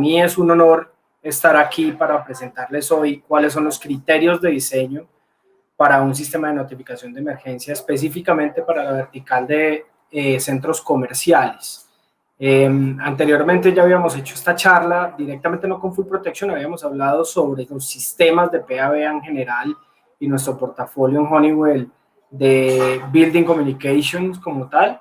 mí es un honor estar aquí para presentarles hoy cuáles son los criterios de diseño para un sistema de notificación de emergencia, específicamente para la vertical de centros comerciales. Anteriormente ya habíamos hecho esta charla, directamente no con Full Protection, habíamos hablado sobre los sistemas de PAB en general y nuestro portafolio en Honeywell de Building Communications como tal,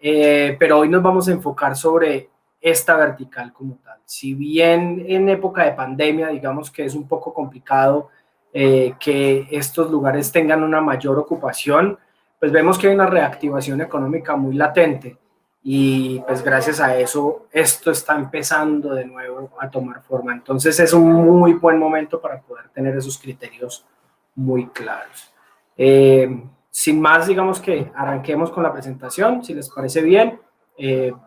pero hoy nos vamos a enfocar sobre esta vertical como tal. Si bien en época de pandemia, digamos que es un poco complicado que estos lugares tengan una mayor ocupación, pues vemos que hay una reactivación económica muy latente y pues gracias a eso esto está empezando de nuevo a tomar forma. Entonces es un muy buen momento para poder tener esos criterios muy claros. Sin más, digamos que arranquemos con la presentación, si les parece bien.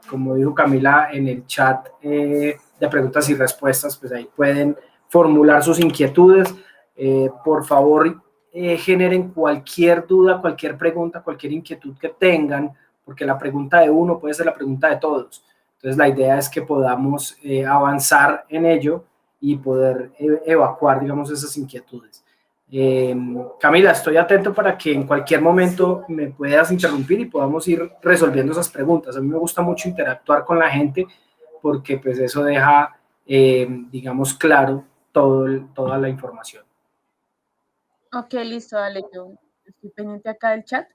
Como dijo Camila en el chat de preguntas y respuestas, pues ahí pueden formular sus inquietudes. Por favor, generen cualquier duda, cualquier pregunta, cualquier inquietud que tengan, porque la pregunta de uno puede ser la pregunta de todos. Entonces, la idea es que podamos avanzar en ello y poder evacuar, digamos, esas inquietudes. Camila, estoy atento para que en cualquier momento me puedas interrumpir y podamos ir resolviendo esas preguntas. A mí me gusta mucho interactuar con la gente porque pues eso deja, digamos, claro toda la información. Ok, listo, dale, yo estoy pendiente acá del chat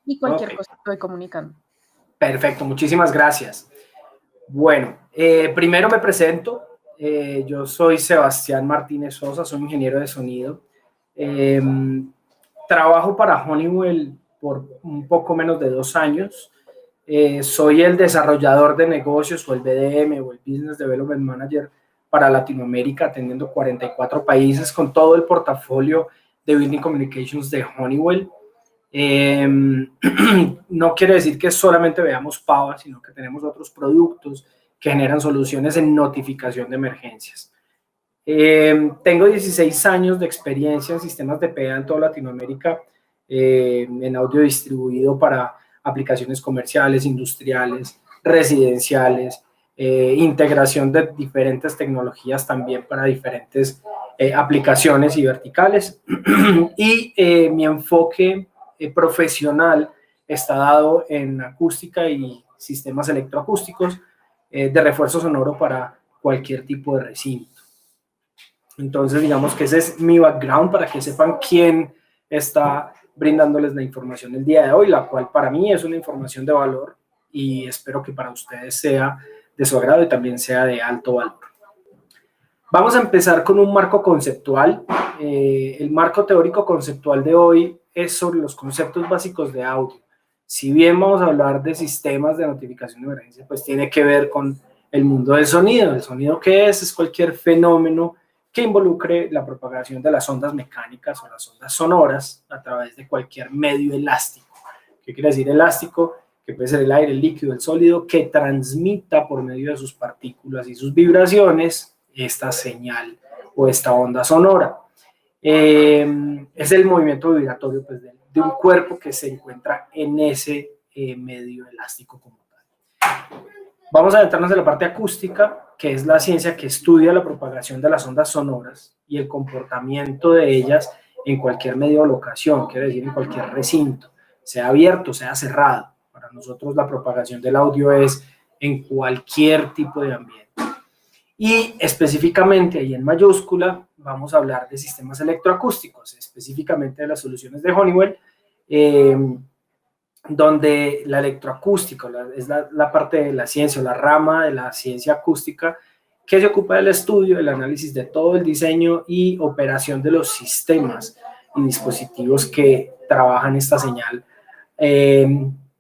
y cualquier cosa estoy comunicando. Perfecto, muchísimas gracias. Bueno, primero me presento. Yo soy Sebastián Martínez Sosa, soy ingeniero de sonido. Trabajo para Honeywell por un poco menos de 2 años. Soy el desarrollador de negocios o el BDM o el Business Development Manager para Latinoamérica, atendiendo 44 países con todo el portafolio de Building Communications de Honeywell. No quiere decir que solamente veamos PAVA, sino que tenemos otros productos que generan soluciones en notificación de emergencias. Tengo 16 años de experiencia en sistemas de PA en toda Latinoamérica, en audio distribuido para aplicaciones comerciales, industriales, residenciales, integración de diferentes tecnologías también para diferentes aplicaciones y verticales. Y mi enfoque profesional está dado en acústica y sistemas electroacústicos de refuerzo sonoro para cualquier tipo de recinto. Entonces, digamos que ese es mi background para que sepan quién está brindándoles la información el día de hoy, la cual para mí es una información de valor y espero que para ustedes sea de su agrado y también sea de alto valor. Vamos a empezar con un marco conceptual. El marco teórico conceptual de hoy es sobre los conceptos básicos de audio. Si bien vamos a hablar de sistemas de notificación de emergencia, pues tiene que ver con el mundo del sonido. ¿El sonido qué es? Es cualquier fenómeno que involucre la propagación de las ondas mecánicas o las ondas sonoras a través de cualquier medio elástico. ¿Qué quiere decir elástico? Que puede ser el aire, el líquido, el sólido, que transmita por medio de sus partículas y sus vibraciones esta señal o esta onda sonora. Es el movimiento vibratorio pues, de un cuerpo que se encuentra en ese medio elástico como tal. Vamos a adentrarnos en la parte acústica, que es la ciencia que estudia la propagación de las ondas sonoras y el comportamiento de ellas en cualquier medio o locación, quiere decir en cualquier recinto, sea abierto, sea cerrado. Para nosotros la propagación del audio es en cualquier tipo de ambiente. Y específicamente, ahí en mayúscula, vamos a hablar de sistemas electroacústicos, específicamente de las soluciones de Honeywell, donde la electroacústica es la parte de la ciencia, o la rama de la ciencia acústica, que se ocupa del estudio, del análisis de todo el diseño y operación de los sistemas y dispositivos que trabajan esta señal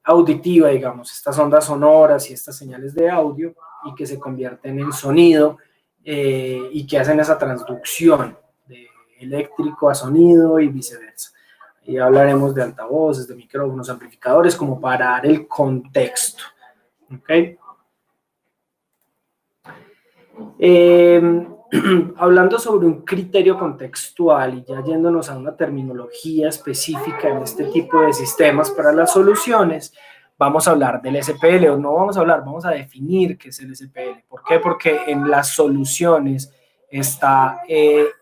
auditiva, digamos, estas ondas sonoras y estas señales de audio, y que se convierten en sonido y que hacen esa transducción de eléctrico a sonido y viceversa. Y hablaremos de altavoces, de micrófonos, amplificadores, como para dar el contexto. ¿Okay? Hablando sobre un criterio contextual y ya yéndonos a una terminología específica en este tipo de sistemas para las soluciones, vamos a hablar del SPL, o no vamos a hablar, vamos a definir qué es el SPL. ¿Por qué? Porque en las soluciones está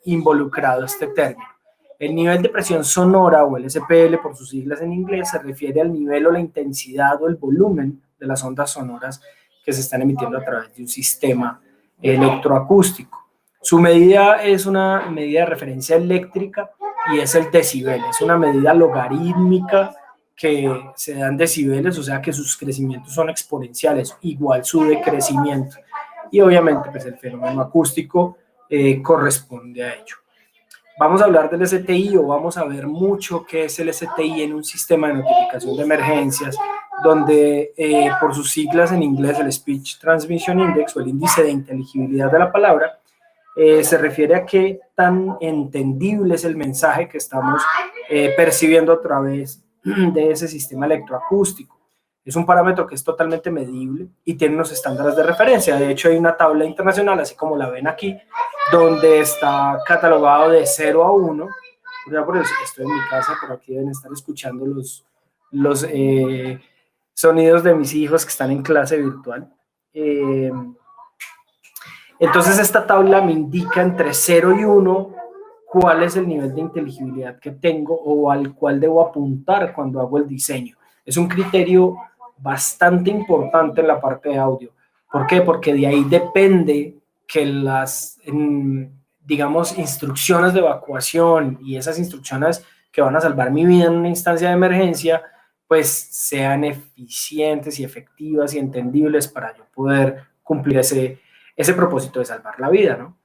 involucrado este término. El nivel de presión sonora, o el SPL por sus siglas en inglés, se refiere al nivel o la intensidad o el volumen de las ondas sonoras que se están emitiendo a través de un sistema electroacústico. Su medida es una medida de referencia eléctrica y es el decibel. Es una medida logarítmica que se dan decibeles, o sea que sus crecimientos son exponenciales, igual su decrecimiento. Y obviamente pues el fenómeno acústico corresponde a ello. Vamos a hablar del STI, o vamos a ver mucho qué es el STI en un sistema de notificación de emergencias, donde por sus siglas en inglés, el Speech Transmission Index, o el índice de inteligibilidad de la palabra, se refiere a qué tan entendible es el mensaje que estamos percibiendo a través de ese sistema electroacústico. Es un parámetro que es totalmente medible y tiene unos estándares de referencia. De hecho, hay una tabla internacional, así como la ven aquí, donde está catalogado de 0 a 1. Por eso estoy en mi casa, por aquí deben estar escuchando los sonidos de mis hijos que están en clase virtual. Entonces, esta tabla me indica entre 0 y 1 cuál es el nivel de inteligibilidad que tengo o al cual debo apuntar cuando hago el diseño. Es un criterio bastante importante en la parte de audio. ¿Por qué? Porque de ahí depende que las, digamos, instrucciones de evacuación y esas instrucciones que van a salvar mi vida en una instancia de emergencia, pues sean eficientes y efectivas y entendibles para yo poder cumplir ese propósito de salvar la vida, ¿no?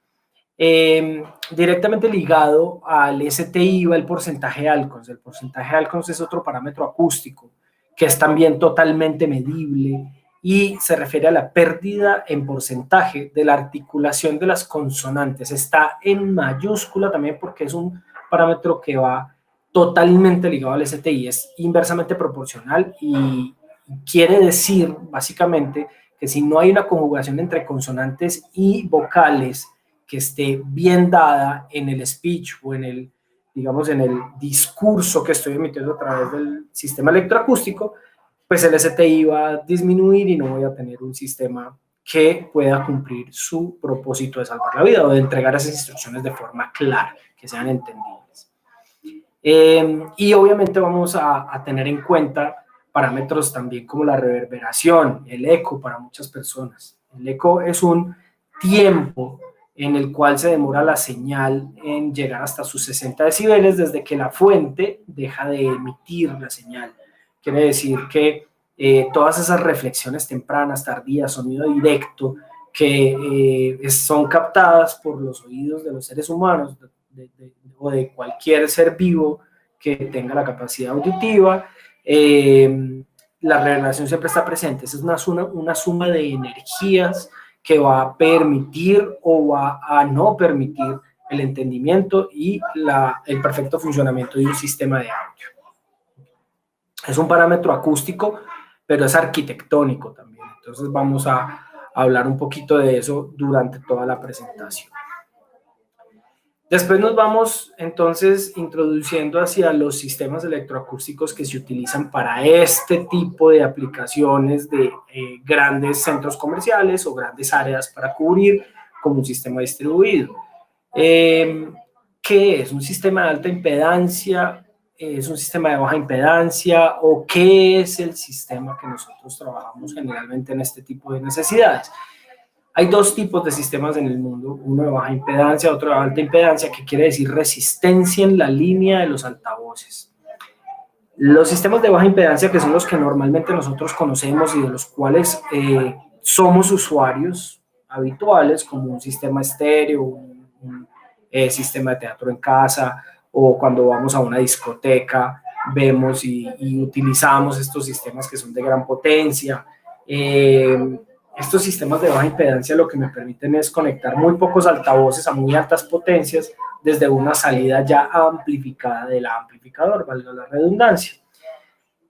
Directamente ligado al STI va el porcentaje Alcons. El porcentaje Alcons es otro parámetro acústico que es también totalmente medible y se refiere a la pérdida en porcentaje de la articulación de las consonantes. Está en mayúscula también porque es un parámetro que va totalmente ligado al STI, es inversamente proporcional y quiere decir básicamente que si no hay una conjugación entre consonantes y vocales que esté bien dada en el speech o en el, digamos, en el discurso que estoy emitiendo a través del sistema electroacústico, pues el STI va a disminuir y no voy a tener un sistema que pueda cumplir su propósito de salvar la vida o de entregar esas instrucciones de forma clara, que sean entendibles. Y obviamente vamos a tener en cuenta parámetros también como la reverberación, el eco para muchas personas. El eco es un tiempo en el cual se demora la señal en llegar hasta sus 60 decibeles desde que la fuente deja de emitir la señal. Quiere decir que todas esas reflexiones tempranas, tardías, sonido directo, que son captadas por los oídos de los seres humanos o de cualquier ser vivo que tenga la capacidad auditiva, la reverberación siempre está presente. Esa es una suma de energías que va a permitir o va a no permitir el entendimiento y el perfecto funcionamiento de un sistema de audio. Es un parámetro acústico, pero es arquitectónico también. Entonces vamos a hablar un poquito de eso durante toda la presentación. Después nos vamos entonces introduciendo hacia los sistemas electroacústicos que se utilizan para este tipo de aplicaciones de grandes centros comerciales o grandes áreas para cubrir como un sistema distribuido. ¿Qué es? ¿Un sistema de alta impedancia? ¿Es un sistema de baja impedancia? ¿O qué es el sistema que nosotros trabajamos generalmente en este tipo de necesidades? Hay dos tipos de sistemas en el mundo, uno de baja impedancia, otro de alta impedancia, que quiere decir resistencia en la línea de los altavoces. Los sistemas de baja impedancia, que son los que normalmente nosotros conocemos y de los cuales somos usuarios habituales, como un sistema estéreo, un sistema de teatro en casa, o cuando vamos a una discoteca, vemos y utilizamos estos sistemas que son de gran potencia. Estos sistemas de baja impedancia lo que me permiten es conectar muy pocos altavoces a muy altas potencias desde una salida ya amplificada del amplificador, valga la redundancia.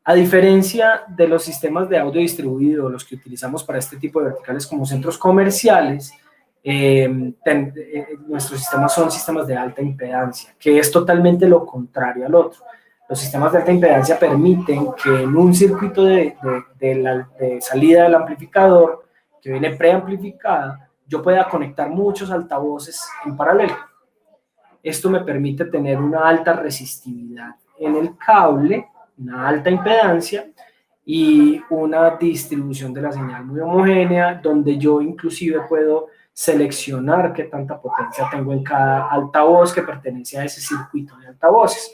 A diferencia de los sistemas de audio distribuido, los que utilizamos para este tipo de verticales como centros comerciales, nuestros sistemas son sistemas de alta impedancia, que es totalmente lo contrario al otro. Los sistemas de alta impedancia permiten que en un circuito de salida del amplificador, que viene preamplificada, yo pueda conectar muchos altavoces en paralelo. Esto me permite tener una alta resistividad en el cable, una alta impedancia y una distribución de la señal muy homogénea, donde yo inclusive puedo seleccionar qué tanta potencia tengo en cada altavoz que pertenece a ese circuito de altavoces.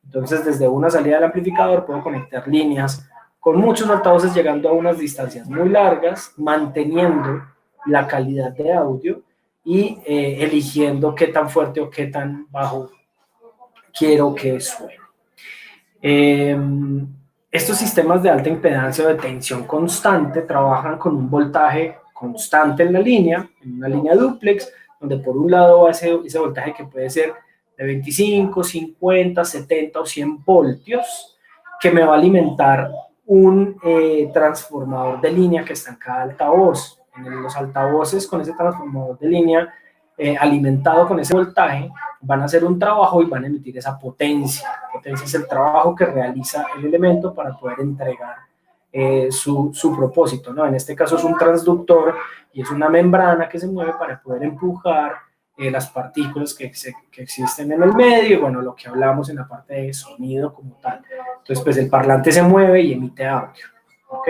Entonces, desde una salida del amplificador puedo conectar líneas con muchos altavoces llegando a unas distancias muy largas, manteniendo la calidad de audio y eligiendo qué tan fuerte o qué tan bajo quiero que suene. Estos sistemas de alta impedancia o de tensión constante trabajan con un voltaje constante en la línea, en una línea dúplex, donde por un lado va ese voltaje que puede ser de 25, 50, 70 o 100 voltios, que me va a alimentar un transformador de línea que está en cada altavoz. En los altavoces con ese transformador de línea alimentado con ese voltaje, van a hacer un trabajo y van a emitir esa potencia. La potencia es el trabajo que realiza el elemento para poder entregar su propósito, ¿no? En este caso es un transductor y es una membrana que se mueve para poder empujar las partículas que existen en el medio, bueno, lo que hablamos en la parte de sonido como tal. Entonces, pues el parlante se mueve y emite audio, ¿ok?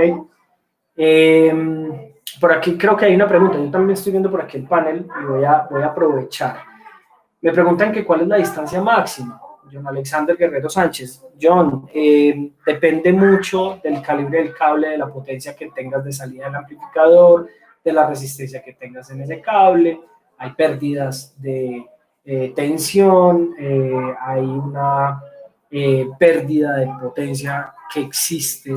Por aquí creo que hay una pregunta, yo también estoy viendo por aquí el panel y voy a aprovechar. Me preguntan que cuál es la distancia máxima. John Alexander Guerrero Sánchez. John, depende mucho del calibre del cable, de la potencia que tengas de salida del amplificador, de la resistencia que tengas en ese cable. Hay pérdidas de tensión, hay una pérdida de potencia que existe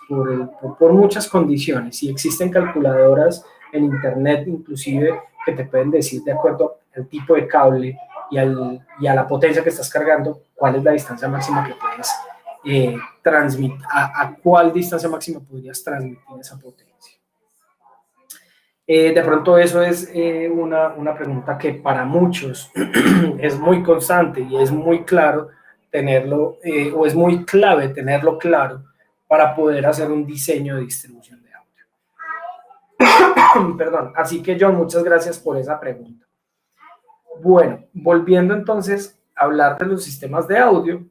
por muchas condiciones, y existen calculadoras en internet inclusive que te pueden decir, de acuerdo al tipo de cable y a la potencia que estás cargando, cuál es la distancia máxima que puedes transmitir, a cuál distancia máxima podrías transmitir esa potencia. De pronto eso es una pregunta que para muchos es muy constante y es muy claro tenerlo, o es muy clave tenerlo claro para poder hacer un diseño de distribución de audio. Perdón, así que John, muchas gracias por esa pregunta. Bueno, volviendo entonces a hablar de los sistemas de audio,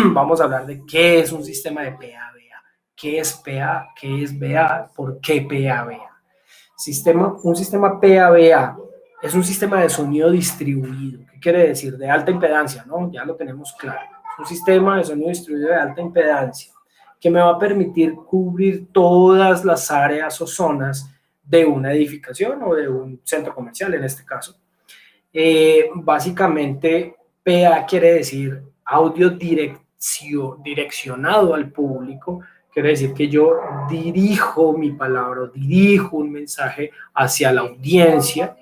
vamos a hablar de qué es un sistema de PA-BA, qué es PA, qué es BA, por qué PA-BA. Un sistema PA-BA es un sistema de sonido distribuido. ¿Qué quiere decir? De alta impedancia, ¿no? Ya lo tenemos claro. Es un sistema de sonido distribuido de alta impedancia que me va a permitir cubrir todas las áreas o zonas de una edificación o de un centro comercial en este caso. Básicamente, PA quiere decir audio direccionado al público. Quiere decir que yo dirijo mi palabra, dirijo un mensaje hacia la audiencia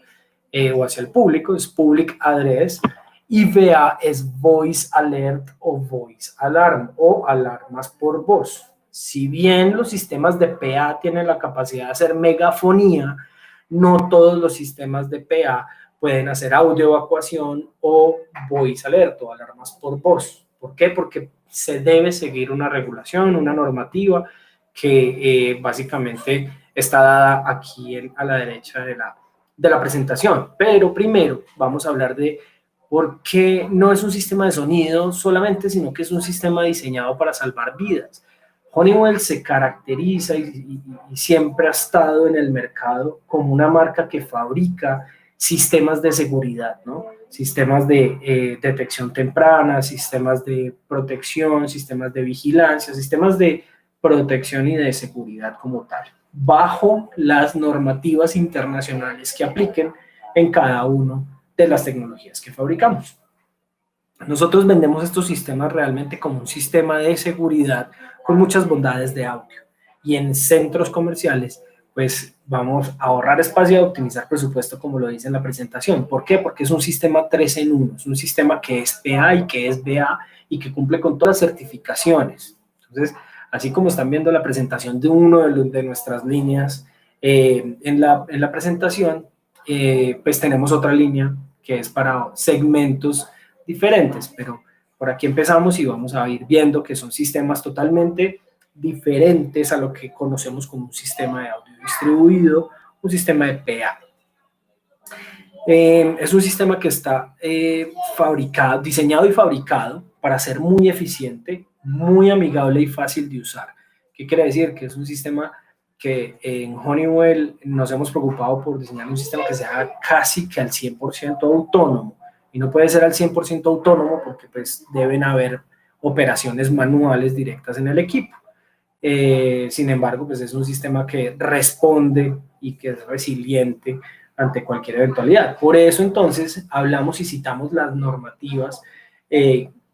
o hacia el público, es public address, y VA es voice alert o voice alarm o alarmas por voz. Si bien los sistemas de PA tienen la capacidad de hacer megafonía, no todos los sistemas de PA pueden hacer audio evacuación o voice alert o alarmas por voz. ¿Por qué? Porque se debe seguir una regulación, una normativa que básicamente está dada aquí a la derecha de la presentación. Pero primero vamos a hablar de por qué no es un sistema de sonido solamente, sino que es un sistema diseñado para salvar vidas. Honeywell se caracteriza y siempre ha estado en el mercado como una marca que fabrica sistemas de seguridad, ¿no? Sistemas de detección temprana, sistemas de protección, sistemas de vigilancia, sistemas de protección y de seguridad como tal, bajo las normativas internacionales que apliquen en cada uno de las tecnologías que fabricamos. Nosotros vendemos estos sistemas realmente como un sistema de seguridad con muchas bondades de audio, y en centros comerciales pues vamos a ahorrar espacio y a optimizar presupuesto, como lo dice en la presentación. ¿Por qué? Porque es un sistema 3 en 1, es un sistema que es PA y que es BA y que cumple con todas las certificaciones. Entonces, así como están viendo la presentación de uno de nuestras líneas en la presentación, pues tenemos otra línea que es para segmentos diferentes, pero Por aquí empezamos y vamos a ir viendo que son sistemas totalmente diferentes a lo que conocemos como un sistema de audio distribuido, un sistema de PA. Es un sistema que está diseñado y fabricado para ser muy eficiente, muy amigable y fácil de usar. ¿Qué quiere decir? Que es un sistema que en Honeywell nos hemos preocupado por diseñar un sistema que sea casi que al 100% autónomo. Y no puede ser al 100% autónomo porque pues deben haber operaciones manuales directas en el equipo. Sin embargo, pues es un sistema que responde y que es resiliente ante cualquier eventualidad. Por eso entonces hablamos y citamos las normativas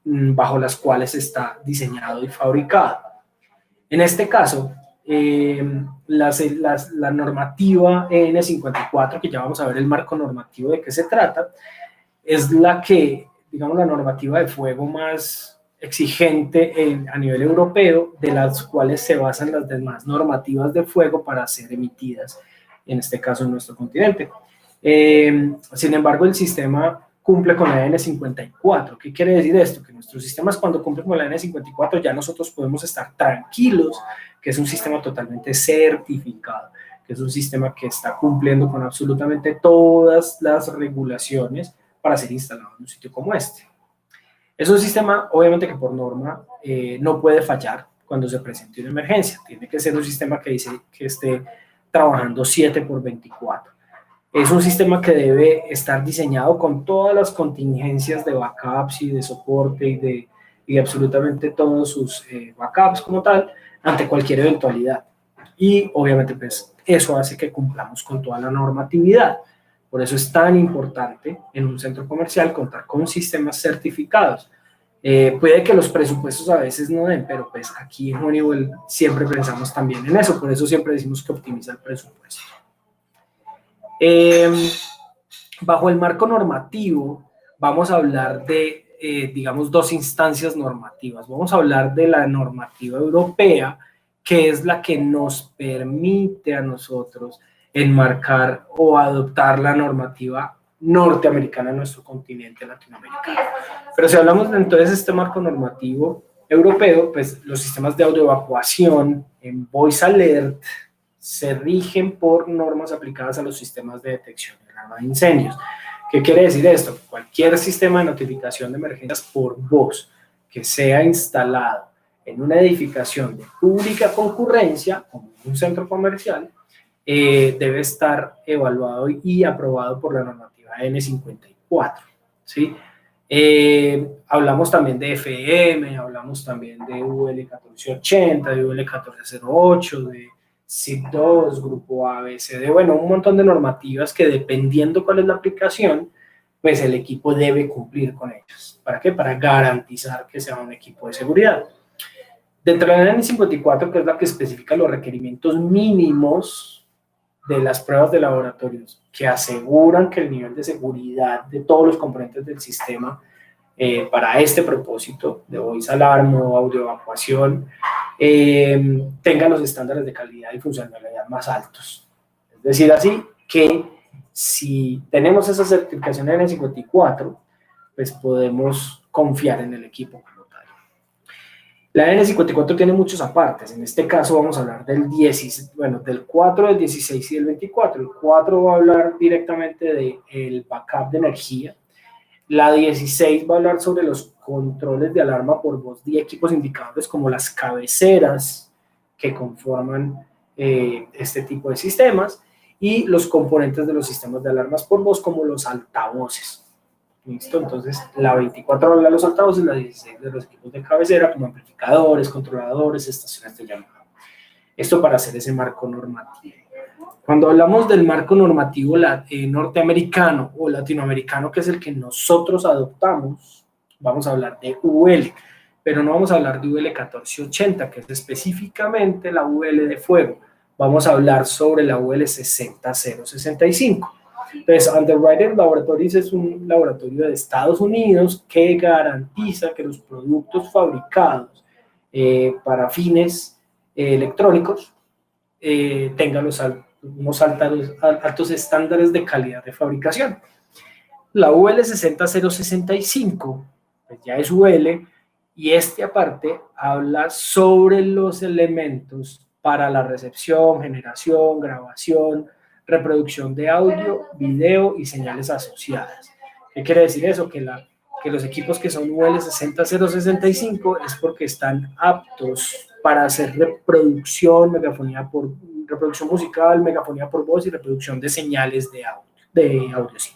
bajo las cuales está diseñado y fabricado. En este caso, la normativa EN54, que ya vamos a ver el marco normativo de qué se trata, es la que, digamos, la normativa de fuego más exigente a nivel europeo, de las cuales se basan las demás normativas de fuego para ser emitidas, en este caso en nuestro continente. Sin embargo, el sistema cumple con la N54. ¿Qué quiere decir esto? Que nuestros sistemas, cuando cumplen con la N54, ya nosotros podemos estar tranquilos que es un sistema totalmente certificado, que es un sistema que está cumpliendo con absolutamente todas las regulaciones para ser instalado en un sitio como este. Es un sistema, obviamente, que por norma no puede fallar cuando se presente una emergencia. Tiene que ser un sistema que dice que esté trabajando 7x24. Es un sistema que debe estar diseñado con todas las contingencias de backups y de soporte y absolutamente todos sus backups como tal, ante cualquier eventualidad. Y obviamente pues eso hace que cumplamos con toda la normatividad. Por eso es tan importante en un centro comercial contar con sistemas certificados. Puede que los presupuestos a veces no den, pero pues aquí en Honeywell siempre pensamos también en eso, por eso siempre decimos que optimiza el presupuesto. Bajo el marco normativo vamos a hablar de, digamos, dos instancias normativas. Vamos a hablar de la normativa europea, que es la que nos permite a nosotros enmarcar o adoptar la normativa norteamericana en nuestro continente latinoamericano. Pero si hablamos de entonces este marco normativo europeo, pues los sistemas de autoevacuación en Voice Alert se rigen por normas aplicadas a los sistemas de detección y alarma de incendios. ¿Qué quiere decir esto? Cualquier sistema de notificación de emergencias por voz que sea instalado en una edificación de pública concurrencia, como un centro comercial, debe estar evaluado y aprobado por la normativa N54, ¿sí? Hablamos también de FM, hablamos también de UL 1480, de UL 1408, de SIP2, Grupo A, B, C, D, bueno, un montón de normativas que dependiendo cuál es la aplicación, pues el equipo debe cumplir con ellas. ¿Para qué? Para garantizar que sea un equipo de seguridad. Dentro de la N54, que es la que especifica los requerimientos mínimos de las pruebas de laboratorios, que aseguran que el nivel de seguridad de todos los componentes del sistema para este propósito de voice alarm o audio evacuación tengan los estándares de calidad y funcionalidad más altos. Es decir, así que si tenemos esa certificación N54, pues podemos confiar en el equipo como tal. La N54 tiene muchos apartes. En este caso vamos a hablar del 16, bueno, del 4, del 16 y del 24. El 4 va a hablar directamente del backup de energía. La 16 va a hablar sobre los controles de alarma por voz de equipos indicadores como las cabeceras que conforman este tipo de sistemas y los componentes de los sistemas de alarmas por voz como los altavoces. ¿Listo? Entonces, la 24 habla de los altavoces, la 16 de los equipos de cabecera como amplificadores, controladores, estaciones de llamada. Esto para hacer ese marco normativo. Cuando hablamos del marco normativo norteamericano o latinoamericano, que es el que nosotros adoptamos, vamos a hablar de UL, pero no vamos a hablar de UL 1480, que es específicamente la UL de fuego. Vamos a hablar sobre la UL 60065. Entonces, Underwriter Laboratories es un laboratorio de Estados Unidos que garantiza que los productos fabricados para fines electrónicos tengan unos altos estándares de calidad de fabricación. La UL 60065 pues ya es UL, y este aparte habla sobre los elementos para la recepción, generación, grabación, reproducción de audio, video y señales asociadas. ¿Qué quiere decir eso? Que los equipos que son UL 60065 es porque están aptos para hacer reproducción, reproducción musical, megafonía por voz y reproducción de señales de audio sí.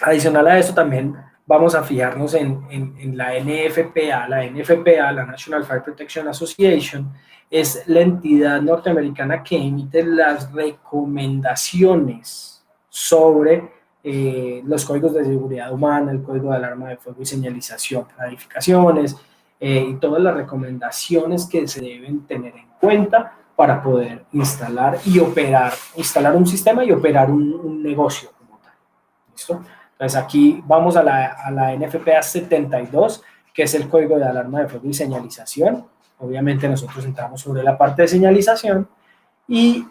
Adicional a esto también vamos a fijarnos en la NFPA. La NFPA, la National Fire Protection Association, es la entidad norteamericana que emite las recomendaciones sobre los códigos de seguridad humana, el código de alarma de fuego y señalización para edificaciones, y todas las recomendaciones que se deben tener en cuenta para poder instalar un sistema y operar un negocio como tal. ¿Listo? Entonces aquí vamos a la NFPA 72, que es el código de alarma de fuego y señalización. Obviamente nosotros entramos sobre la parte de señalización, y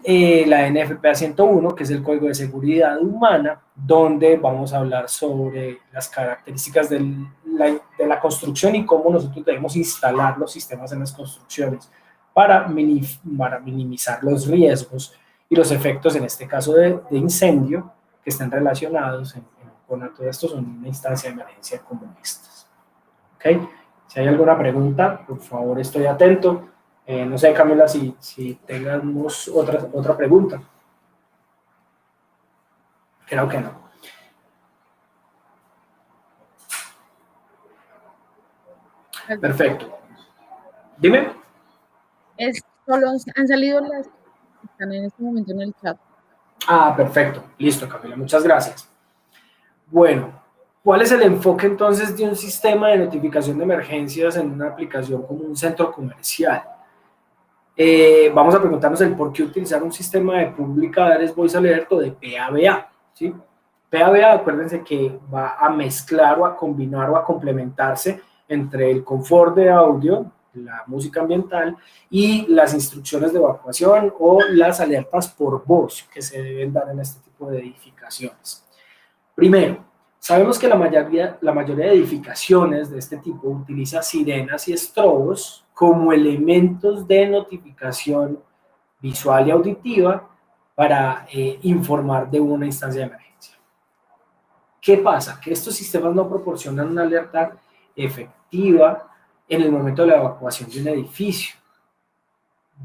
la NFPA 101, que es el código de seguridad humana, donde vamos a hablar sobre las características de la construcción y cómo nosotros debemos instalar los sistemas en las construcciones para minimizar los riesgos y los efectos, en este caso de incendio, que están relacionados con todo esto, son una instancia de emergencia como estas. ¿Okay? Si hay alguna pregunta, por favor, estoy atento. No sé, Camila, si tengamos otra pregunta. Creo que no. Perfecto. Dime. Solo han salido las que están en este momento en el chat. Ah, perfecto. Listo, Camila. Muchas gracias. Bueno, ¿cuál es el enfoque entonces de un sistema de notificación de emergencias en una aplicación como un centro comercial? Vamos a preguntarnos el por qué utilizar un sistema de Public Address Voice Alert o de PABA, ¿sí? PABA, acuérdense que va a mezclar o a combinar o a complementarse entre el confort de audio, la música ambiental y las instrucciones de evacuación o las alertas por voz que se deben dar en este tipo de edificaciones. Primero, sabemos que la mayoría de edificaciones de este tipo utiliza sirenas y estrobos como elementos de notificación visual y auditiva para informar de una instancia de emergencia. ¿Qué pasa? Que estos sistemas no proporcionan una alerta efectiva en el momento de la evacuación de un edificio.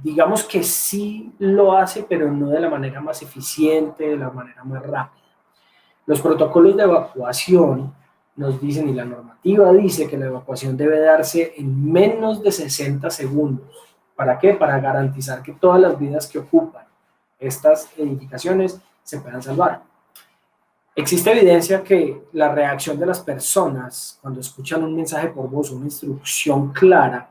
Digamos que sí lo hace, pero no de la manera más eficiente, de la manera más rápida. Los protocolos de evacuación nos dicen, y la normativa dice, que la evacuación debe darse en menos de 60 segundos. ¿Para qué? Para garantizar que todas las vidas que ocupan estas edificaciones se puedan salvar. Existe evidencia que la reacción de las personas cuando escuchan un mensaje por voz, una instrucción clara,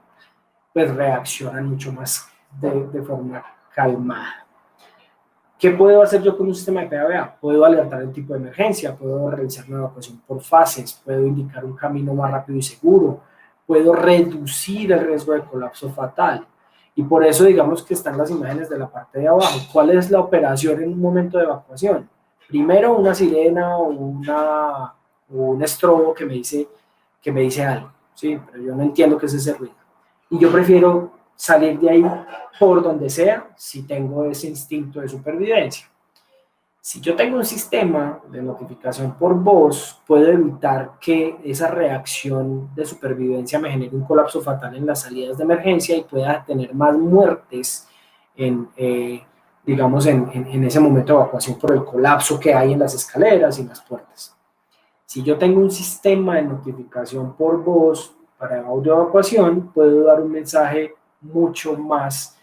pues reaccionan mucho más de forma calmada. ¿Qué puedo hacer yo con un sistema de PABA? Puedo alertar el tipo de emergencia, puedo realizar una evacuación por fases, puedo indicar un camino más rápido y seguro, puedo reducir el riesgo de colapso fatal. Y por eso digamos que están las imágenes de la parte de abajo. ¿Cuál es la operación en un momento de evacuación? Primero una sirena o un estrobo que me dice algo, ¿sí? Pero yo no entiendo qué es ese ruido. Y yo prefiero salir de ahí por donde sea si tengo ese instinto de supervivencia. Si yo tengo un sistema de notificación por voz, puedo evitar que esa reacción de supervivencia me genere un colapso fatal en las salidas de emergencia y pueda tener más muertes digamos, en ese momento de evacuación por el colapso que hay en las escaleras y en las puertas. Si yo tengo un sistema de notificación por voz para audio evacuación, puedo dar un mensaje mucho más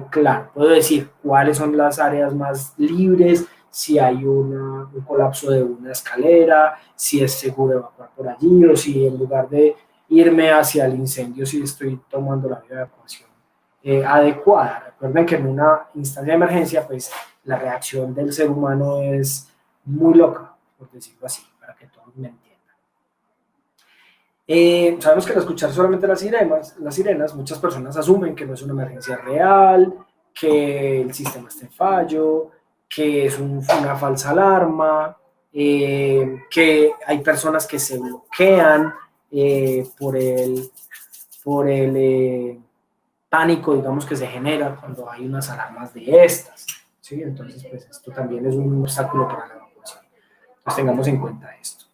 claro. Puedo decir cuáles son las áreas más libres, si hay un colapso de una escalera, si es seguro evacuar por allí, o si en lugar de irme hacia el incendio, si estoy tomando la vía de evacuación adecuada. Recuerden que en una instancia de emergencia, pues la reacción del ser humano es muy loca, por decirlo así, para que todos me entiendan. Sabemos que al escuchar solamente las sirenas, muchas personas asumen que no es una emergencia real, que el sistema está en fallo, que es una falsa alarma, que hay personas que se bloquean por el pánico, digamos, que se genera cuando hay unas alarmas de estas, ¿sí? Entonces, pues esto también es un obstáculo para la evacuación. Entonces, tengamos en cuenta esto.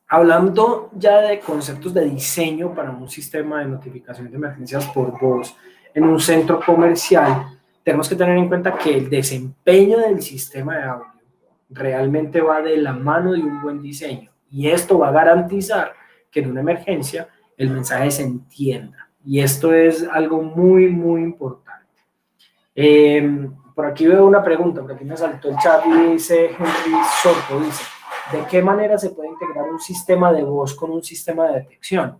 Hablando ya de conceptos de diseño para un sistema de notificación de emergencias por voz en un centro comercial, tenemos que tener en cuenta que el desempeño del sistema de audio realmente va de la mano de un buen diseño, y esto va a garantizar que en una emergencia el mensaje se entienda, y esto es algo muy, muy importante. Por aquí veo una pregunta, por aquí me saltó el chat y dice Henry Sorto, dice: ¿de qué manera se puede integrar un sistema de voz con un sistema de detección?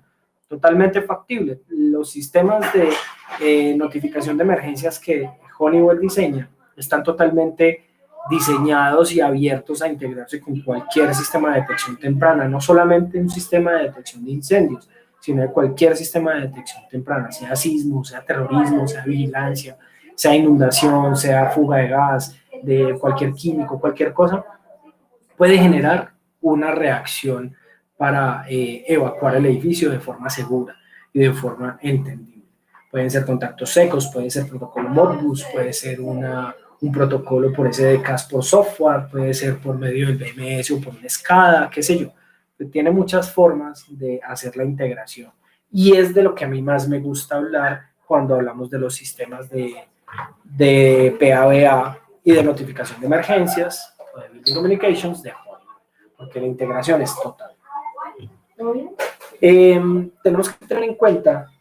Totalmente factible. Los sistemas de notificación de emergencias que Honeywell diseña están totalmente diseñados y abiertos a integrarse con cualquier sistema de detección temprana, no solamente un sistema de detección de incendios, sino de cualquier sistema de detección temprana, sea sismo, sea terrorismo, sea vigilancia, sea inundación, sea fuga de gas, de cualquier químico, cualquier cosa, puede generar una reacción para evacuar el edificio de forma segura y de forma entendible. Pueden ser contactos secos, puede ser protocolo Modbus, puede ser un protocolo por SDKs por software, puede ser por medio del BMS o por una SCADA, qué sé yo. Tiene muchas formas de hacer la integración. Y es de lo que a mí más me gusta hablar cuando hablamos de los sistemas de PABA y de notificación de emergencias o de Building Communications de Honeywell, porque la integración es total. Tenemos que tener en cuenta,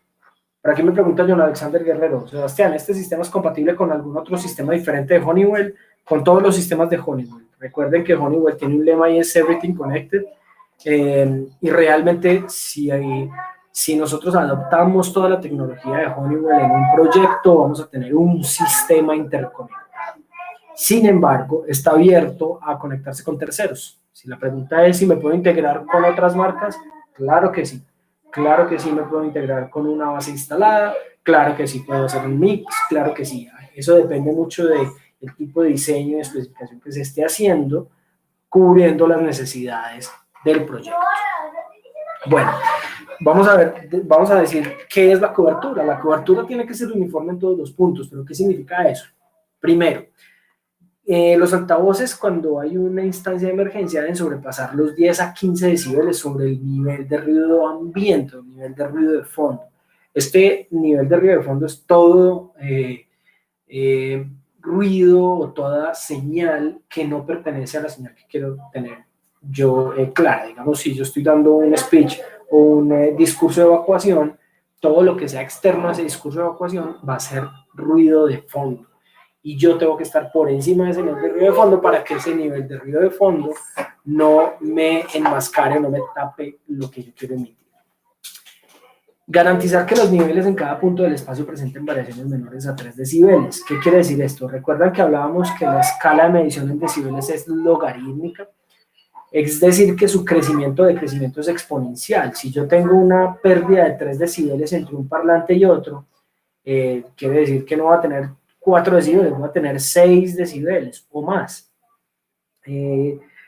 por aquí me pregunta John Alexander Guerrero: Sebastián, ¿este sistema es compatible con algún otro sistema diferente de Honeywell? Con todos los sistemas de Honeywell. Recuerden que Honeywell tiene un lema y es Everything Connected, y realmente si nosotros adoptamos toda la tecnología de Honeywell en un proyecto, vamos a tener un sistema interconectado. Sin embargo, está abierto a conectarse con terceros. Si la pregunta es si me puedo integrar con otras marcas, claro que sí. Claro que sí me puedo integrar con una base instalada, claro que sí puedo hacer un mix, claro que sí. Eso depende mucho del tipo de diseño y especificación que se esté haciendo, cubriendo las necesidades del proyecto. Bueno, vamos a decir qué es la cobertura. La cobertura tiene que ser uniforme en todos los puntos, pero ¿qué significa eso? Primero, los altavoces, cuando hay una instancia de emergencia, deben sobrepasar los 10 a 15 decibeles sobre el nivel de ruido ambiente, el nivel de ruido de fondo. Este nivel de ruido de fondo es todo ruido o toda señal que no pertenece a la señal que quiero tener yo clara. Digamos, si yo estoy dando un speech o un discurso de evacuación, todo lo que sea externo a ese discurso de evacuación va a ser ruido de fondo. Y yo tengo que estar por encima de ese nivel de ruido de fondo para que ese nivel de ruido de fondo no me enmascare, no me tape lo que yo quiero emitir. Garantizar que los niveles en cada punto del espacio presenten variaciones menores a 3 decibeles. ¿Qué quiere decir esto? Recuerdan que hablábamos que la escala de medición en decibeles es logarítmica, es decir, que su decrecimiento es exponencial. Si yo tengo una pérdida de 3 decibeles entre un parlante y otro, quiere decir que no va a tener 4 decibeles, va a tener 6 decibeles o más.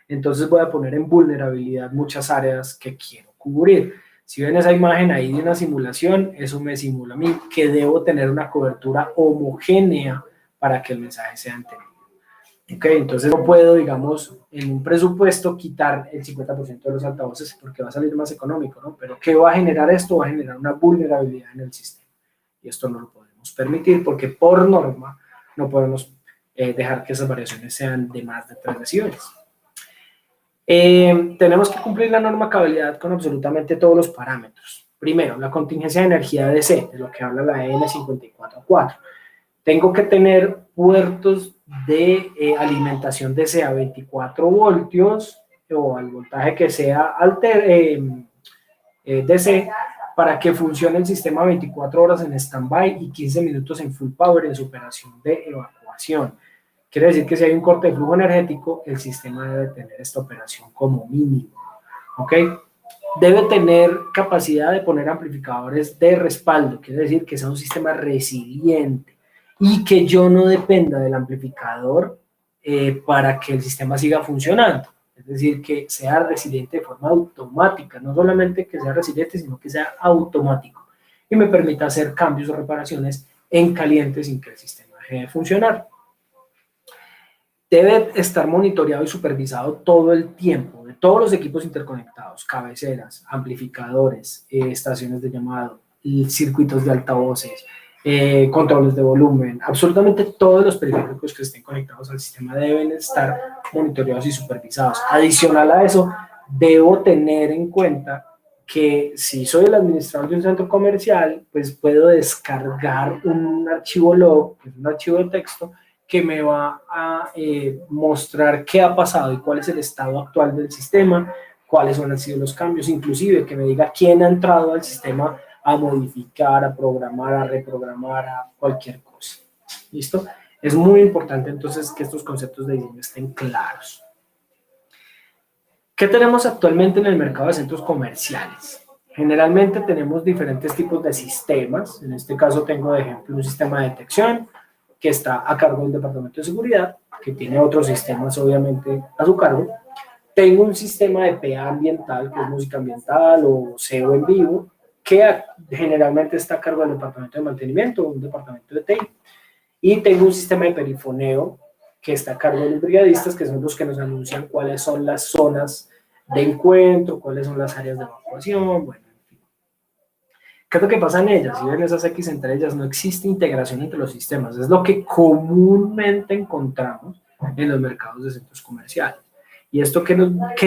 Entonces voy a poner en vulnerabilidad muchas áreas que quiero cubrir. Si ven esa imagen ahí de una simulación, eso me simula a mí que debo tener una cobertura homogénea para que el mensaje sea entendido. Okay, entonces no puedo, digamos, en un presupuesto quitar el 50% de los altavoces porque va a salir más económico, ¿no? Pero ¿qué va a generar esto? Va a generar una vulnerabilidad en el sistema. Y esto no lo podemos permitir porque por norma no podemos dejar que esas variaciones sean de más de 3 decibeles. Tenemos que cumplir la norma cabalidad con absolutamente todos los parámetros. Primero, la contingencia de energía DC, de lo que habla la EN 544. Tengo que tener puertos de alimentación DC a 24 voltios o al voltaje que sea DC para que funcione el sistema 24 horas en stand-by y 15 minutos en full power en su operación de evacuación. Quiere decir que si hay un corte de flujo energético, el sistema debe tener esta operación como mínimo. ¿Ok? Debe tener capacidad de poner amplificadores de respaldo, quiere decir que sea un sistema resiliente y que yo no dependa del amplificador para que el sistema siga funcionando. Es decir, que sea resiliente de forma automática, no solamente que sea resiliente, sino que sea automático y me permita hacer cambios o reparaciones en caliente sin que el sistema deje de funcionar. Debe estar monitoreado y supervisado todo el tiempo de todos los equipos interconectados, cabeceras, amplificadores, estaciones de llamado, circuitos de altavoces, controles de volumen, absolutamente todos los periféricos que estén conectados al sistema deben estar monitoreados y supervisados. Adicional a eso, debo tener en cuenta que si soy el administrador de un centro comercial, pues puedo descargar un archivo log, que es un archivo de texto, que me va a mostrar qué ha pasado y cuál es el estado actual del sistema, cuáles han sido los cambios, inclusive que me diga quién ha entrado al sistema a modificar, a programar, a reprogramar, a cualquier cosa. ¿Listo? Es muy importante entonces que estos conceptos de diseño estén claros. ¿Qué tenemos actualmente en el mercado de centros comerciales? Generalmente tenemos diferentes tipos de sistemas. En este caso tengo de ejemplo un sistema de detección que está a cargo del Departamento de Seguridad, que tiene otros sistemas obviamente a su cargo. Tengo un sistema de PA ambiental, que es música ambiental o SEO en vivo, que generalmente está a cargo del Departamento de Mantenimiento o un departamento de TI. Y tengo un sistema de perifoneo que está a cargo de los brigadistas, que son los que nos anuncian cuáles son las zonas de encuentro, cuáles son las áreas de evacuación, bueno, en fin. ¿Qué es lo que pasa en ellas? Si ven esas X entre ellas, no existe integración entre los sistemas. Es lo que comúnmente encontramos en los mercados de centros comerciales. ¿Y esto qué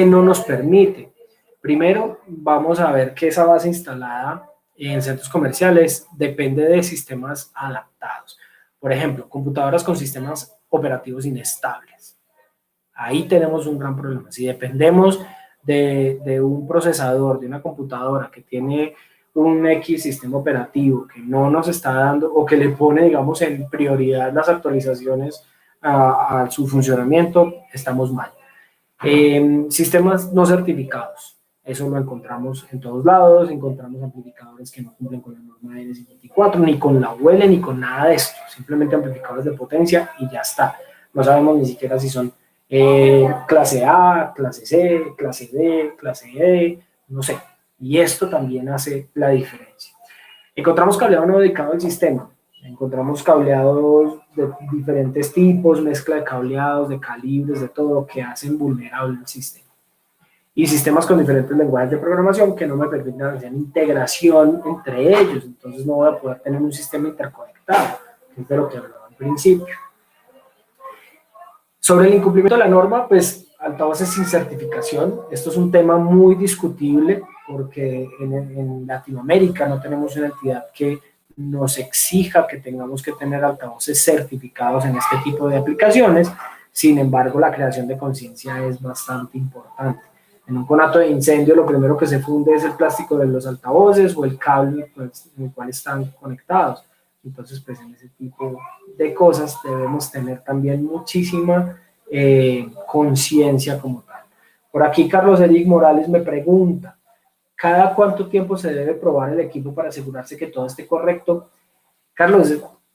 no nos permite? Primero, vamos a ver que esa base instalada en centros comerciales depende de sistemas adaptados. Por ejemplo, computadoras con sistemas operativos inestables. Ahí tenemos un gran problema. Si dependemos de un procesador, de una computadora que tiene un X sistema operativo que no nos está dando o que le pone, digamos, en prioridad las actualizaciones a su funcionamiento, estamos mal. Sistemas no certificados. Eso lo encontramos en todos lados, encontramos amplificadores que no cumplen con la norma de N54, ni con la UL, ni con nada de esto, simplemente amplificadores de potencia y ya está. No sabemos ni siquiera si son clase A, clase C, clase D, clase E, no sé. Y esto también hace la diferencia. Encontramos cableado no dedicado al sistema, encontramos cableados de diferentes tipos, mezcla de cableados, de calibres, de todo, que hacen vulnerable el sistema. Y sistemas con diferentes lenguajes de programación que no me permiten hacer integración entre ellos, entonces no voy a poder tener un sistema interconectado, que es de lo que hablaba al principio. Sobre el incumplimiento de la norma, pues altavoces sin certificación, esto es un tema muy discutible porque en Latinoamérica no tenemos una entidad que nos exija que tengamos que tener altavoces certificados en este tipo de aplicaciones, sin embargo la creación de conciencia es bastante importante. En un conato de incendio lo primero que se funde es el plástico de los altavoces o el cable pues, en el cual están conectados. Entonces, pues en ese tipo de cosas debemos tener también muchísima conciencia como tal. Por aquí Carlos Eric Morales me pregunta, ¿cada cuánto tiempo se debe probar el equipo para asegurarse que todo esté correcto? Carlos,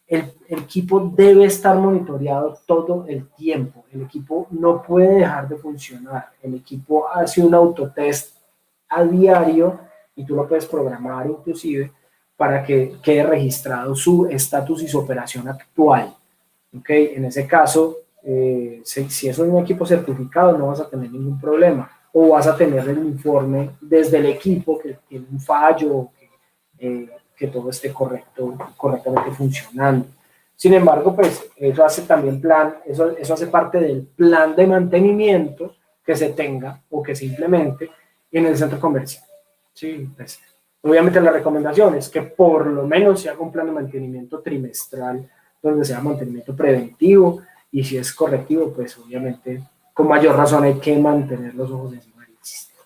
el equipo debe estar monitoreado todo el tiempo. El equipo no puede dejar de funcionar. El equipo hace un autotest a diario y tú lo puedes programar inclusive para que quede registrado su estatus y su operación actual. ¿Okay? En ese caso, si es un equipo certificado, no vas a tener ningún problema. O vas a tener el informe desde el equipo que tiene un fallo, que todo esté correctamente funcionando. Sin embargo, pues eso hace también eso hace parte del plan de mantenimiento que se tenga o que se implemente en el centro comercial. Sí, pues, obviamente la recomendación es que por lo menos se haga un plan de mantenimiento trimestral donde sea mantenimiento preventivo y si es correctivo, pues obviamente con mayor razón hay que mantener los ojos encima del sistema.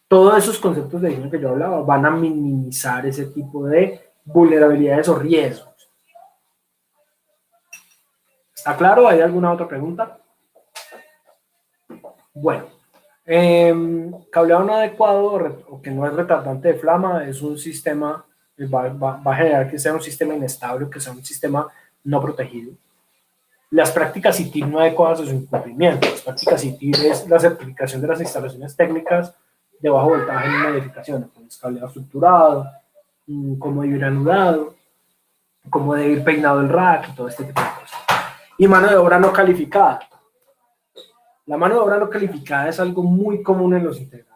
Todos esos conceptos de diseño que yo hablaba van a minimizar ese tipo de vulnerabilidades o riesgos. ¿Está claro? ¿Hay alguna otra pregunta? Bueno, cableado no adecuado o que no es retardante de flama es un sistema, va a generar que sea un sistema inestable, que sea un sistema no protegido. Las prácticas ITIL no adecuadas a su incumplimiento. Las prácticas ITIL es la certificación de las instalaciones técnicas de bajo voltaje en una edificación, con cableado estructurado, cómo debe ir anudado, cómo debe ir peinado el rack y todo este tipo de cosas. Y mano de obra no calificada. La mano de obra no calificada es algo muy común en los integradores.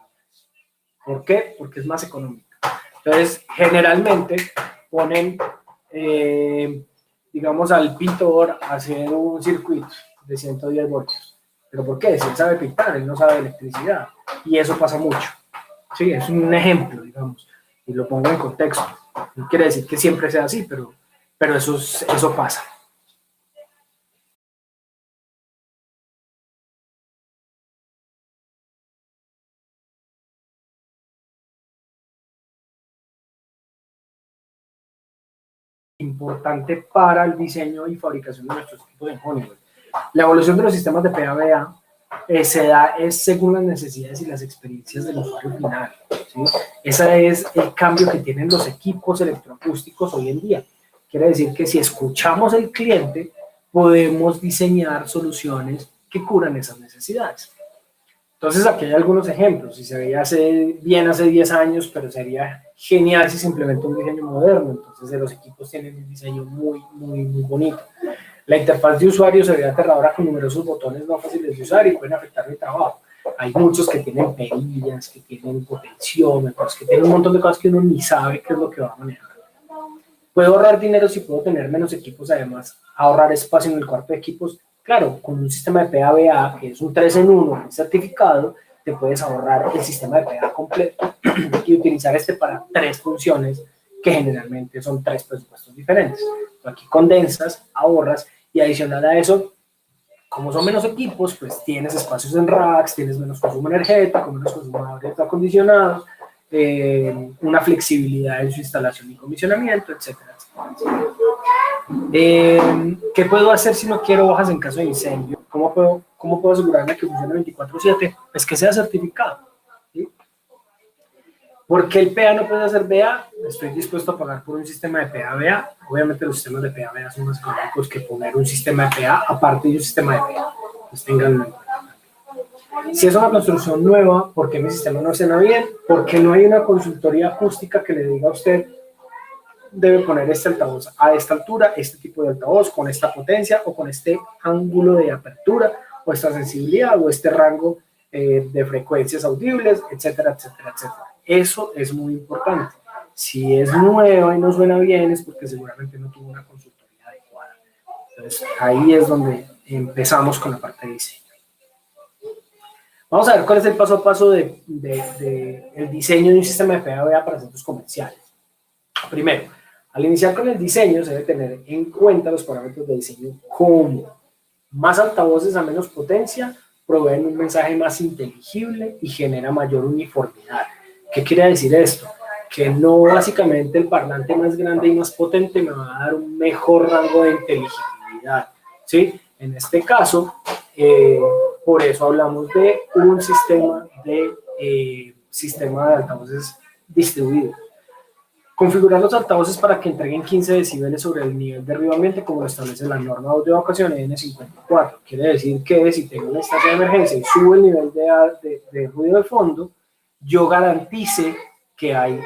¿Por qué? Porque es más económica. Entonces, generalmente ponen, digamos, al pintor a hacer un circuito de 110 voltios. ¿Pero por qué? Si él sabe pintar, él no sabe electricidad. Y eso pasa mucho. Sí, es un ejemplo, digamos, y lo pongo en contexto. No quiere decir que siempre sea así, pero eso pasa. Importante para el diseño y fabricación de nuestros equipos en Honeywell. La evolución de los sistemas de PABA se da es según las necesidades y las experiencias del usuario final. ¿Sí? Ese es el cambio que tienen los equipos electroacústicos hoy en día. Quiere decir que si escuchamos al cliente, podemos diseñar soluciones que curan esas necesidades. Entonces aquí hay algunos ejemplos, si se veía bien hace 10 años, pero sería genial si se implementa un diseño moderno. Entonces los equipos tienen un diseño muy bonito. La interfaz de usuario se ve aterradora con numerosos botones no fáciles de usar y pueden afectar mi trabajo. Hay muchos que tienen perillas, que tienen potenciómetros, que tienen un montón de cosas que uno ni sabe qué es lo que va a manejar. Puedo ahorrar dinero si puedo tener menos equipos, además ahorrar espacio en el cuarto de equipos. Claro, con un sistema de PABA, que es un 3 en 1 certificado, te puedes ahorrar el sistema de PABA completo y utilizar este para 3 funciones que generalmente son 3 presupuestos diferentes. Aquí condensas, ahorras y adicional a eso, como son menos equipos, pues tienes espacios en racks, tienes menos consumo energético, menos consumo de aire acondicionados, una flexibilidad en su instalación y comisionamiento, etcétera. ¿Qué puedo hacer si no quiero hojas en caso de incendio? ¿Cómo puedo asegurarme que funcione 24/7? Pues que sea certificado. ¿Sí? ¿Por qué el PA no puede hacer BA? Estoy dispuesto a pagar por un sistema de PA-BA. Obviamente los sistemas de PA-BA son más económicos que poner un sistema de PA aparte de un sistema de PA. Pues tenganlo en cuenta. Si es una construcción nueva, ¿por qué mi sistema no suena bien? Porque no hay una consultoría acústica que le diga a usted debe poner este altavoz a esta altura, este tipo de altavoz, con esta potencia o con este ángulo de apertura o esta sensibilidad o este rango de frecuencias audibles, etcétera, etcétera, etcétera. Eso es muy importante. Si es nueva y no suena bien es porque seguramente no tuvo una consultoría adecuada. Entonces ahí es donde empezamos con la parte de diseño. Vamos a ver cuál es el paso a paso del diseño de un sistema de PABA para centros comerciales. Primero, al iniciar con el diseño se debe tener en cuenta los parámetros de diseño como más altavoces a menos potencia proveen un mensaje más inteligible y genera mayor uniformidad. ¿Qué quiere decir esto? Que no básicamente el parlante más grande y más potente me va a dar un mejor rango de inteligibilidad, ¿sí? En este caso, por eso hablamos de un sistema de altavoces distribuido. Configurar los altavoces para que entreguen 15 decibeles sobre el nivel de ruido ambiente como lo establece la norma de evacuación N54. Quiere decir que si tengo una instancia de emergencia y sube el nivel de ruido de fondo, yo garantice que hay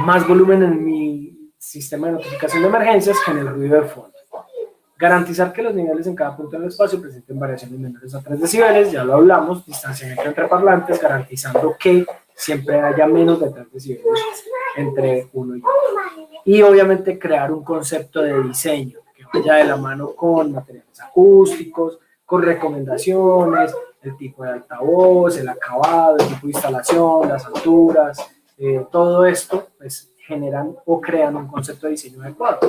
más volumen en mi sistema de notificación de emergencias que en el ruido de fondo. Garantizar que los niveles en cada punto del espacio presenten variaciones menores a 3 decibeles, ya lo hablamos, distanciamiento entre parlantes, garantizando que siempre haya menos de 3 decibeles entre uno y otro. Y obviamente crear un concepto de diseño que vaya de la mano con materiales acústicos, con recomendaciones, el tipo de altavoz, el acabado, el tipo de instalación, las alturas, todo esto pues generan o crean un concepto de diseño adecuado.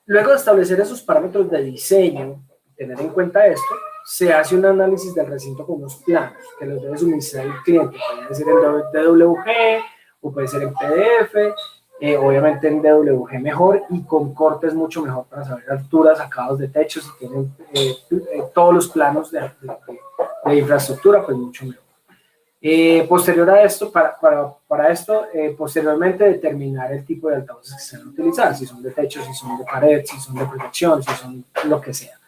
Luego de establecer esos parámetros de diseño, tener en cuenta esto, se hace un análisis del recinto con unos planos que los debe suministrar el cliente. Puede ser en DWG o puede ser en PDF, obviamente en DWG mejor y con cortes mucho mejor para saber alturas, acabados de techos, si tienen todos los planos de infraestructura, pues mucho mejor. Posterior a esto, para esto, posteriormente determinar el tipo de altavoces que se van a utilizar, si son de techo, si son de pared, si son de proyección, si son lo que sea.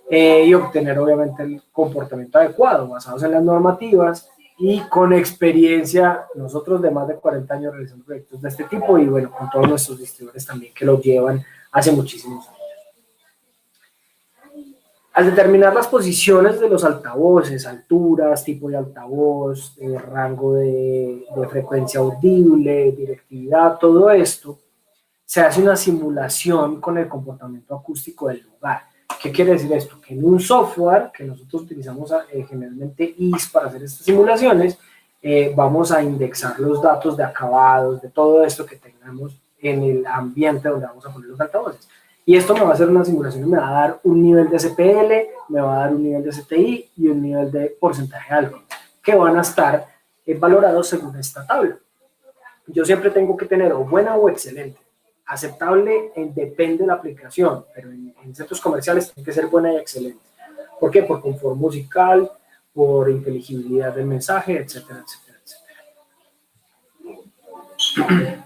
Y obtener obviamente el comportamiento adecuado, basados en las normativas y con experiencia, nosotros de más de 40 años realizando proyectos de este tipo y bueno, con todos nuestros distribuidores también que lo llevan hace muchísimos años. Al determinar las posiciones de los altavoces, alturas, tipo de altavoz, rango de frecuencia audible, directividad, todo esto, se hace una simulación con el comportamiento acústico del lugar. ¿Qué quiere decir esto? Que en un software que nosotros utilizamos generalmente IS para hacer estas simulaciones, vamos a indexar los datos de acabados, de todo esto que tengamos en el ambiente donde vamos a poner los altavoces. Y esto me va a hacer una simulación y me va a dar un nivel de CPL, me va a dar un nivel de CTI y un nivel de porcentaje de alcohol, que van a estar valorados según esta tabla. Yo siempre tengo que tener o buena o excelente. Aceptable depende de la aplicación, pero en centros comerciales tiene que ser buena y excelente. ¿Por qué? Por confort musical, por inteligibilidad del mensaje, etcétera, etcétera, etcétera.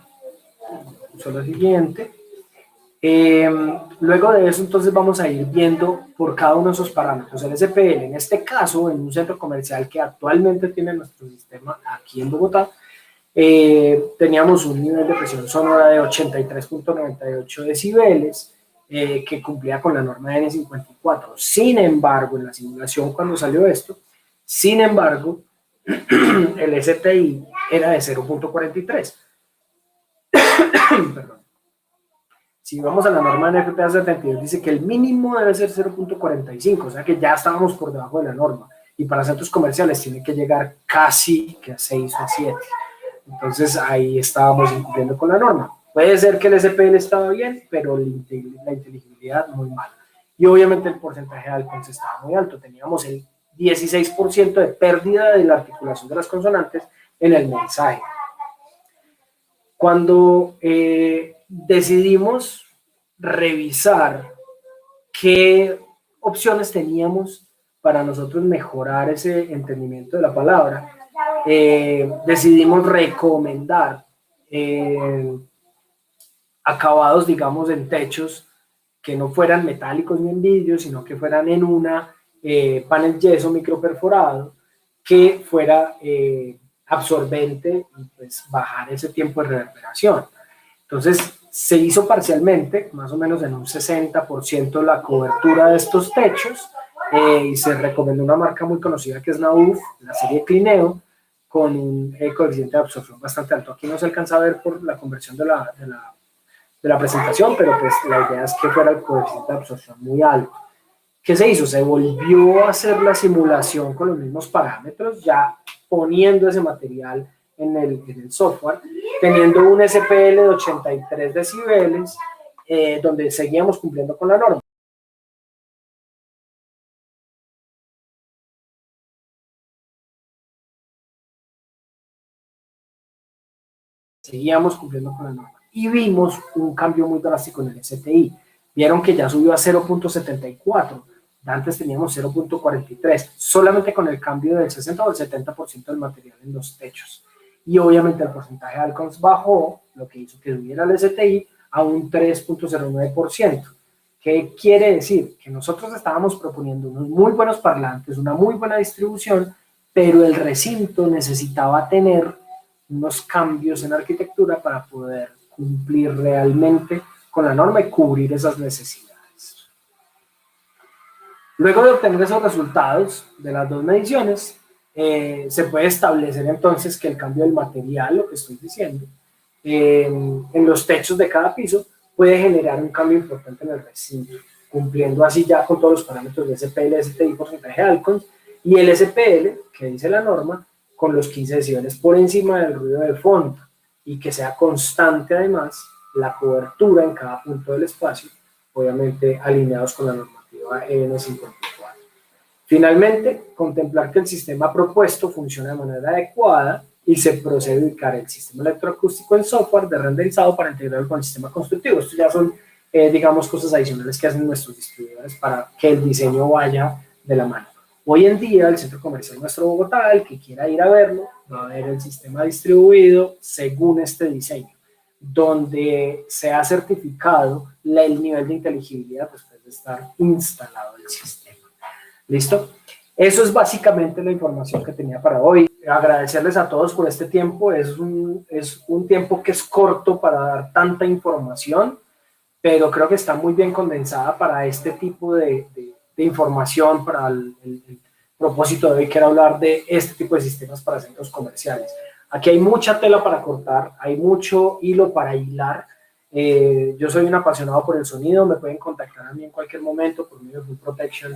Lo siguiente. Luego de eso, entonces vamos a ir viendo por cada uno de esos parámetros. El SPL, en este caso, en un centro comercial que actualmente tiene nuestro sistema aquí en Bogotá, teníamos un nivel de presión sonora de 83.98 decibeles, que cumplía con la norma de N54. Sin embargo, en la simulación cuando salió esto, sin embargo, el STI era de 0.43. Perdón. Si vamos a la norma de NFPA 72, dice que el mínimo debe ser 0.45, o sea que ya estábamos por debajo de la norma. Y para centros comerciales tiene que llegar casi que a 6 o a 7. Entonces ahí estábamos incumpliendo con la norma. Puede ser que el SPL estaba bien, pero la inteligibilidad muy mala. Y obviamente el porcentaje de alcohol estaba muy alto. Teníamos el 16% de pérdida de la articulación de las consonantes en el mensaje. Cuando decidimos revisar qué opciones teníamos para nosotros mejorar ese entendimiento de la palabra, decidimos recomendar acabados, digamos, en techos que no fueran metálicos ni en vidrio, sino que fueran en una panel yeso microperforado que fuera absorbente y pues bajar ese tiempo de reverberación. Entonces se hizo parcialmente, más o menos en un 60% la cobertura de estos techos, y se recomendó una marca muy conocida que es Nauf, la serie Clineo, con un coeficiente de absorción bastante alto. Aquí no se alcanza a ver por la conversión de la presentación, pero pues la idea es que fuera el coeficiente de absorción muy alto. ¿Qué se hizo? Se volvió a hacer la simulación con los mismos parámetros, ya poniendo ese material en el software, teniendo un SPL de 83 decibeles, donde seguíamos cumpliendo con la norma. Seguíamos cumpliendo con la norma. Y vimos un cambio muy drástico en el STI. Vieron que ya subió a 0.74. Antes teníamos 0.43, solamente con el cambio del 60 o el 70% del material en los techos. Y obviamente el porcentaje de alcohols bajó, lo que hizo que subiera el STI a un 3.09%. ¿Qué quiere decir? Que nosotros estábamos proponiendo unos muy buenos parlantes, una muy buena distribución, pero el recinto necesitaba tener unos cambios en arquitectura para poder cumplir realmente con la norma y cubrir esas necesidades. Luego de obtener esos resultados de las dos mediciones, se puede establecer entonces que el cambio del material, lo que estoy diciendo, en los techos de cada piso puede generar un cambio importante en el recinto, cumpliendo así ya con todos los parámetros de SPL, STI, porcentaje de alcohol, y el SPL, que dice la norma, con los 15 decibeles por encima del ruido de fondo, y que sea constante además la cobertura en cada punto del espacio, obviamente alineados con la normativa N54. Finalmente, contemplar que el sistema propuesto funciona de manera adecuada y se procede a ubicar el sistema electroacústico en software de renderizado para integrarlo con el sistema constructivo. Estos ya son, digamos, cosas adicionales que hacen nuestros distribuidores para que el diseño vaya de la mano. Hoy en día el Centro Comercial Nuestro Bogotá, el que quiera ir a verlo, va a ver el sistema distribuido según este diseño, donde se ha certificado el nivel de inteligibilidad después de estar instalado el sistema. ¿Listo? Eso es básicamente la información que tenía para hoy. Agradecerles a todos por este tiempo. Es un tiempo que es corto para dar tanta información, pero creo que está muy bien condensada para este tipo de información, para el propósito de hoy, que era hablar de este tipo de sistemas para centros comerciales. Aquí hay mucha tela para cortar, hay mucho hilo para hilar. Yo soy un apasionado por el sonido, me pueden contactar a mí en cualquier momento por medio de Full Protection.